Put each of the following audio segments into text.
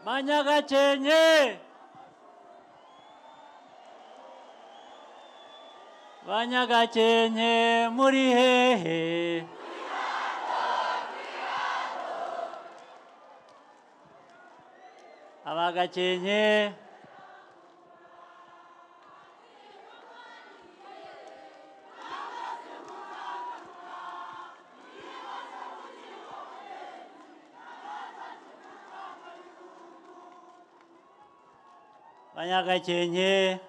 Banyagakenke Banyagakenke muri hehe Abagakenke Banyagakenke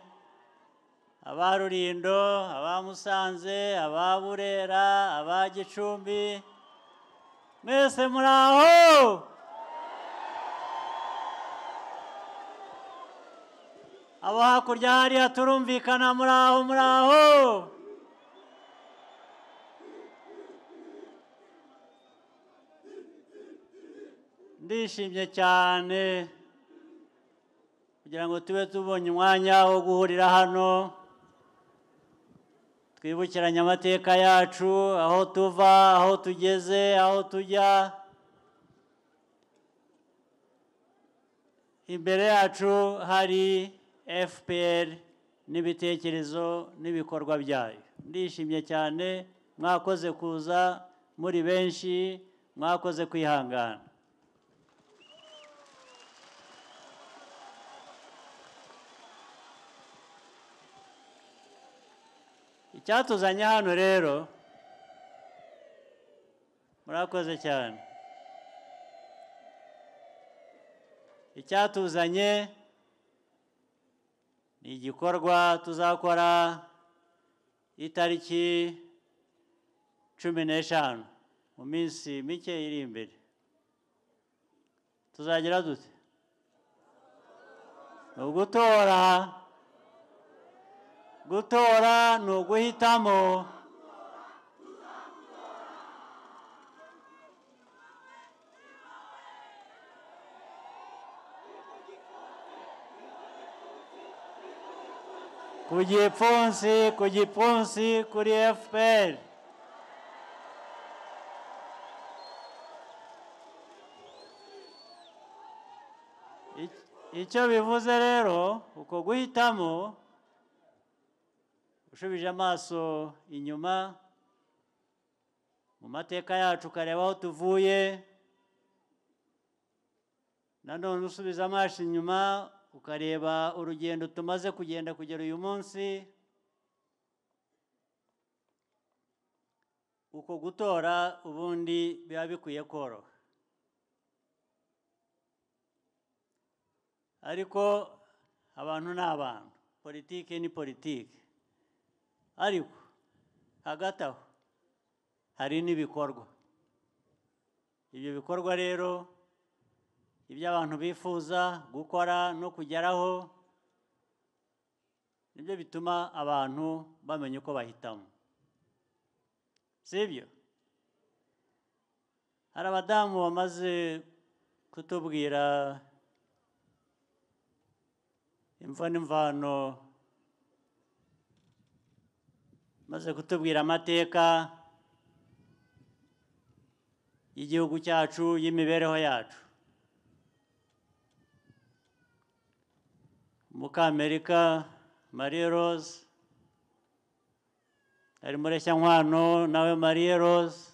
aba Rulindo, aba Musanze, aba Burera, aba Gicumbi, mwese muraho. Abo hakurya hariya turumvikana muraho. Ndishimye cyane kugira ngo tube tubonye umwanya wo guhurira hano twibukiranye amateka yacu, aho tuva, aho tugeze, aho tujya. Imbere yacu hari FPR n'ibitekerezo n'ibikorwa byayo. Ndishimye cyane, mwakoze kuza muri benshi, mwakoze kwihangana. Icyatuzanye hano rero, murakoze cyane. Icyatuzanye ni igikorwa tuzakora itariki 15 mu minsi mike iri imbere. Tuzagira dute? Ni ugutora. Gutora ni uguhitamo. Ku gipfunsi kuri FPR. Icyo bivuze rero, uko guhitamo, ushubije amaso inyuma mu mateka yacu ukareba aho tuvuye, nanone usubiza amaso inyuma ukareba urugendo tumaze kugenda kugera uyu munsi. Uko gutora ubundi biba bikwiye koroha, ariko abantu ni abantu, politiki ni politiki. Ariko hagati aho hari n'ibikorwa. Ibyo bikorwa rero ibyo abantu bifuza gukora no kugeraho nibyo bituma abantu bamenya uko bahitamo, sibyo? Hari abadamu bamaze kutubwira imvo n'imvano, maze kutubwira amateka y'igihugu cyacu, y'imibereho yacu. Mukamerika Marie Rose, ari Mureshyankwano nawe Marie Rose,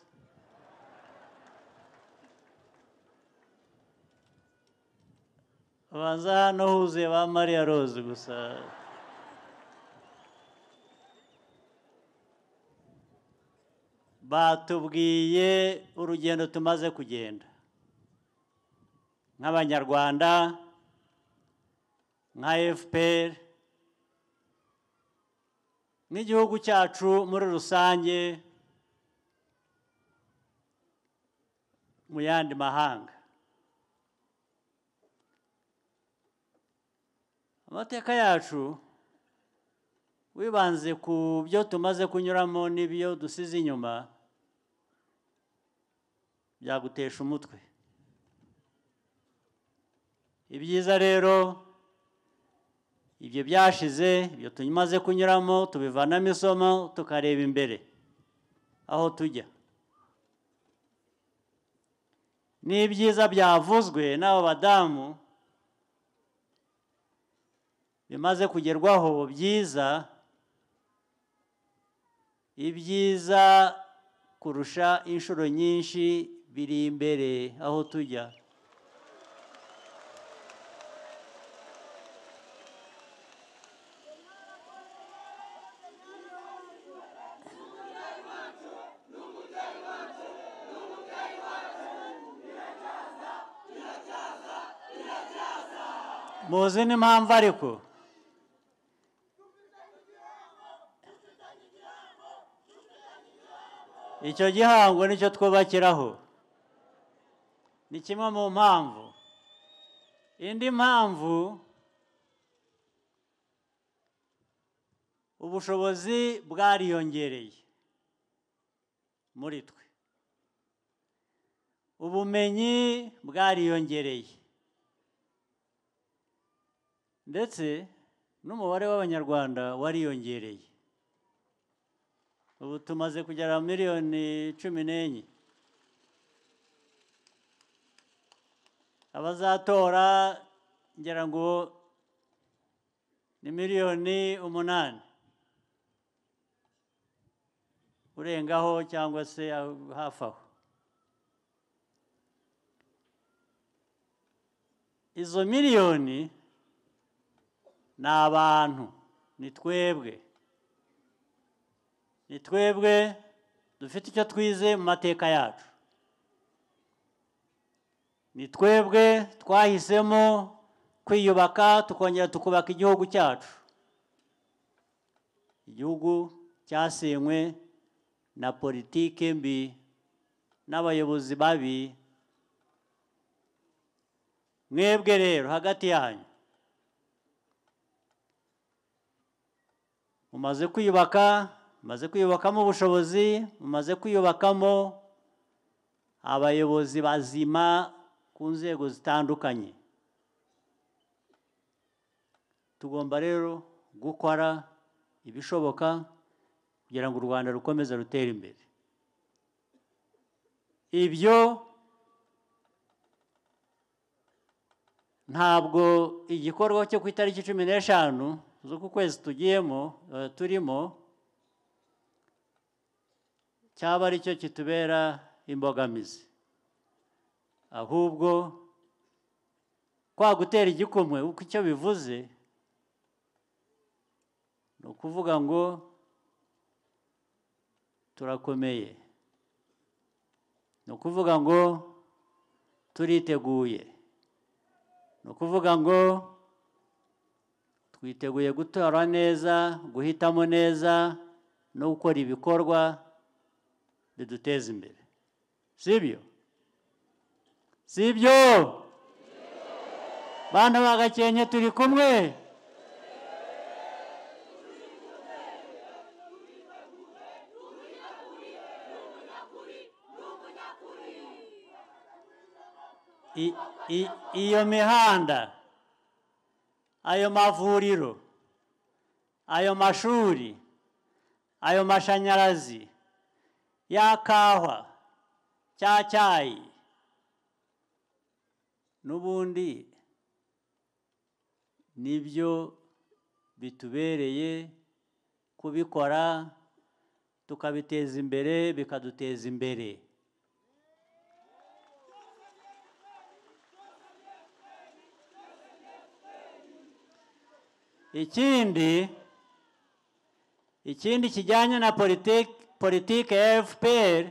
abanza hano huzuye ba Marie Rose gusa. Batubwiye urugendo tumaze kugenda nk'Abanyarwanda, nka FPR, n'igihugu cyacu muri rusange mu yandi mahanga. Amateka yacu wibanze ku byo tumaze kunyuramo n'ibyo dusize inyuma byagutesha umutwe. Ibyiza rero ibyo byashize, ibyo tumaze kunyuramo tubivanamo isomo tukareba imbere aho tujya. N'ibyiza byavuzwe n'abo badamu bimaze kugerwaho byiza, ibyiza kurusha inshuro nyinshi biri imbere aho tujya. Muzi n'impamvu ariko icyo gihango nicyo twubakiraho, ni kimwe mu mpamvu. Indi mpamvu, ubushobozi bwariyongereye muri twe, ubumenyi bwariyongereye, ndetse n'umubare w'Abanyarwanda wariyongereye. Ubu tumaze kugera miliyoni 14. Abazatora ngira ngo ni miliyoni 8, urengaho cyangwa se hafi aho. Izo miliyoni ni abantu, ni twebwe. Ni twebwe dufite icyo twize mu mateka yacu. Ni twebwe twahisemo kwiyubaka tukongera tukubaka igihugu cyacu. Igihugu cyasenywe na politike mbi n'abayobozi babi. Mwebwe rero hagati yanyu mumaze kwiyubaka, mumaze kwiyubakamo ubushobozi, mumaze kwiyubakamo abayobozi bazima ku nzego zitandukanye. Tugomba rero gukora ibishoboka kugira ngo u Rwanda rukomeze rutere imbere. Ibyo ntabwo igikorwa cyo ku itariki 15 z'uku kwezi turimo cyaba ari cyo kitubera imbogamizi, ahubwo kwa gutera igikumwe uko icyo bivuze ni ukuvuga ngo turakomeye, ni ukuvuga ngo turiteguye, ni ukuvuga ngo twiteguye gutora neza, guhitamo neza no gukora ibikorwa biduteza imbere. Sibyo? Sibyo? Bana b'Agakenke turi kumwe? Iyo mihanda, ayo mavuriro, ayo mashuri, ayo mashanyarazi, ya kawa, cya cyayi, n'ubundi nibyo bitubereye kubikora, tukabiteza imbere, bikaduteza imbere. Ikindi kijyanye na politike ya FPR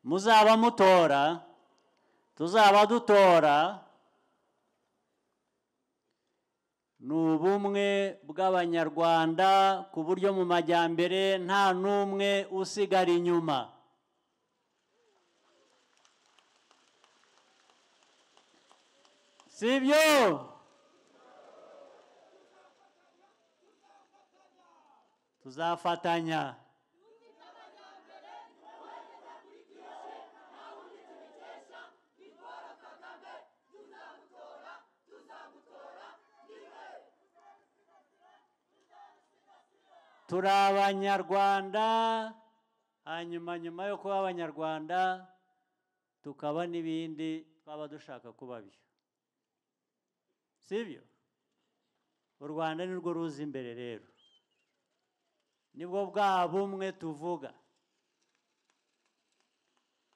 muzaba mutora, tuzaba dutora, ni ubumwe bw'Abanyarwanda ku buryo mu majyambere nta n'umwe usigara inyuma. Sibyo? Tuzafatanya. Turi Abanyarwanda, hanyuma nyuma yo kuba Abanyarwanda tukaba n'ibindi twaba dushaka kuba byo. Sibyo? u Rwanda nirwo ruza imbere rero, nibwo bwa bumwe tuvuga.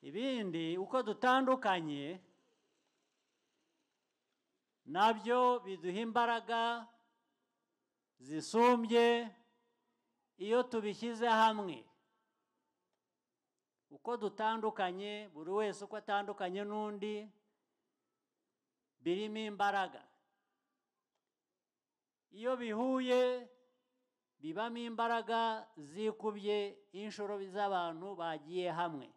Ibindi uko dutandukanye nabyo biduha imbaraga zisumbye iyo tubishyize hamwe. Uko dutandukanye, buri wese uko atandukanye n'undi, birimo imbaraga. Iyo bihuye bibamo imbaraga zikubye inshuro z'abantu bagiye hamwe.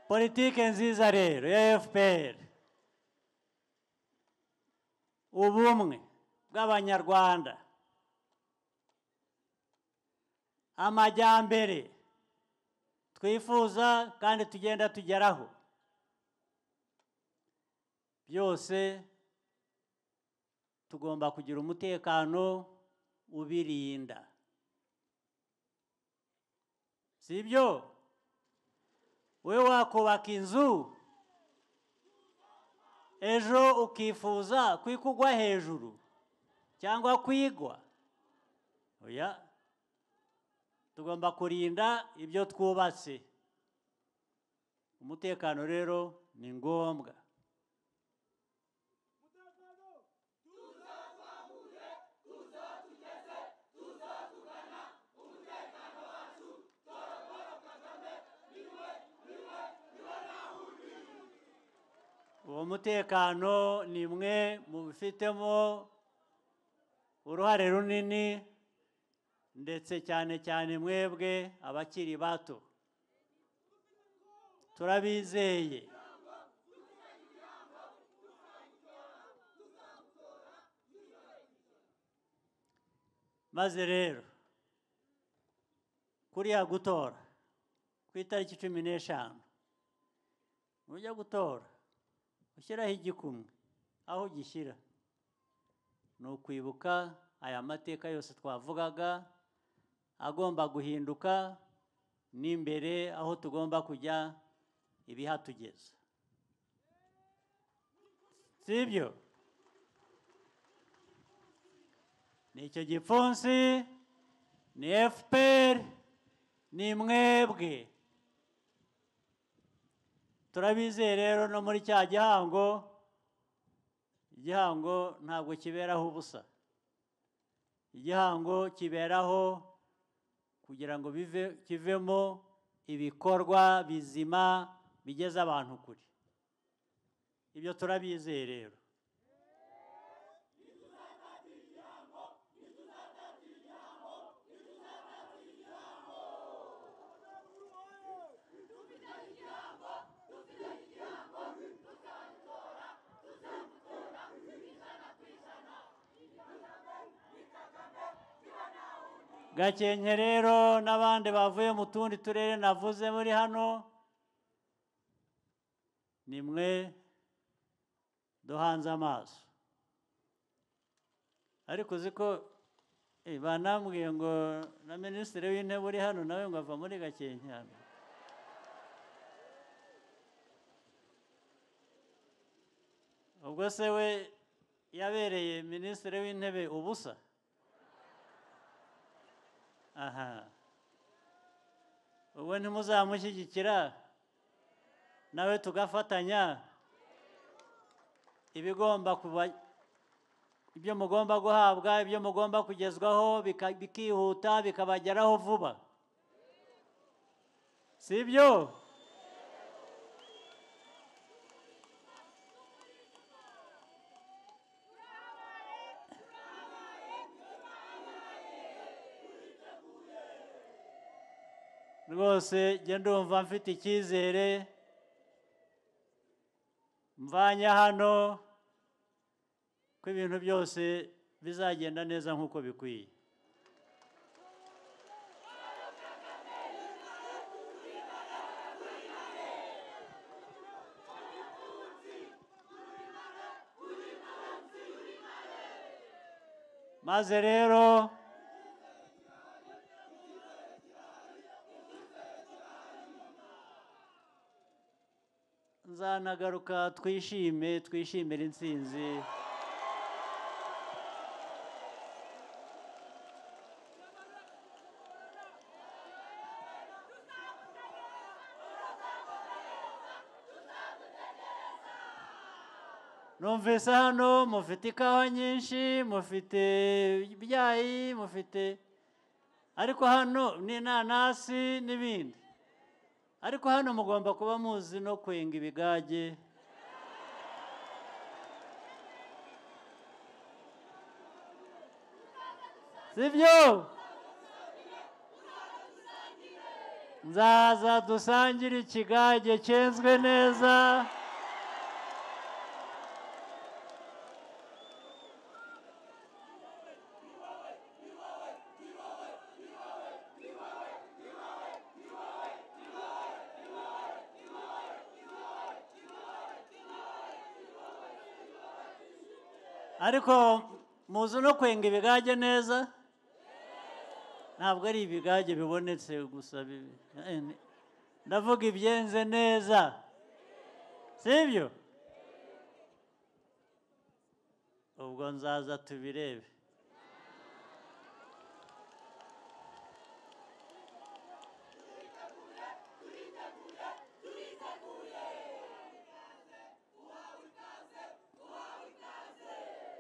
Politike nziza rero ya FPR, ubumwe bw'Abanyarwanda, amajyambere twifuza kandi tugenda tugeraho, byose tugomba kugira umutekano ubirinda. Sibyo? Wewe wakubaka inzu ejo ukifuza kwikugwa hejuru cyangwa kwigwa. Oya, tugomba kurinda ibyo twubatse. Umutekano rero ni ngombwa. Uwo mutekano ni mwe mubifitemo uruhare runini, ndetse cyane cyane mwebwe abakiri bato. Turabizeye. Maze rero kuriya gutora ku itariki 15 mujya gutora, ushyiraho igikumwe, aho gishyira ni ukwibuka aya mateka yose twavugaga agomba guhinduka, n'imbere aho tugomba kujya ibihatugeza. Sibyo? Ni icyo gipfunsi, ni FPR, ni mwebwe. Turabizeye rero no muri cya gihango. Igihango ntabwo kiberaho ubusa. Igihango kiberaho kugira ngo kivemo ibikorwa bizima bigeza abantu kure. Ibyo turabizeye rero. Gakenke rero n'abandi bavuye mu tundi turere navuze muri hano, ni mwe duhanze amaso. Ariko uzi ko banambwiye ngo na Minisitiri w'Intebe uri hano nawe ngo ava muri Gakenke hano. Ubwo se we yabereye Minisitiri w'Intebe ubusa? Aha. Ubu ntimuzamushyigikira nawe tugafatanya ibigomba kuba, ibyo mugomba guhabwa, ibyo mugomba kugezwaho bikihuta bikabageraho vuba. Sibyo? Rwose njye ndumva mfite icyizere, mvanye hano ko ibintu byose bizagenda neza nk'uko bikwiye. maze rero nzanagaruka twishimire intsinzi numvise hano mufite ikawa nyinshi mufite ibyayi mufite ariko hano n'inanasi n'ibindi ariko hano mugomba kuba muzi no kwenga ibigage sibyo nzaza dusangire ikigage cyenzwe neza ariko muzi no kwenga ibigage neza ntabwo ari ibigage bibonetse gusa ndavuga ibyenze neza sibyo ubwo nzaza tubirebe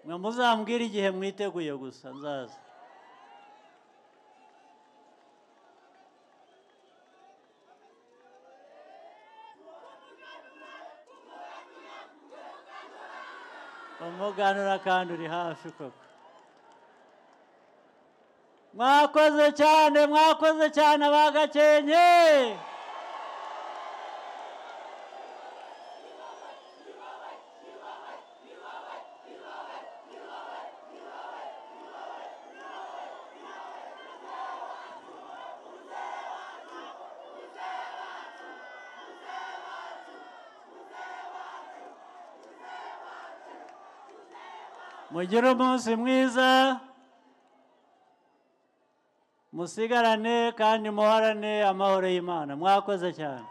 mwe muzambwira igihe mwiteguye gusa nzaza umuganura kandi uri hafi koko mwakoze cyane abagakenke mugire umunsi mwiza musigarane kandi muhorane amahoro y'Imana mwakoze cyane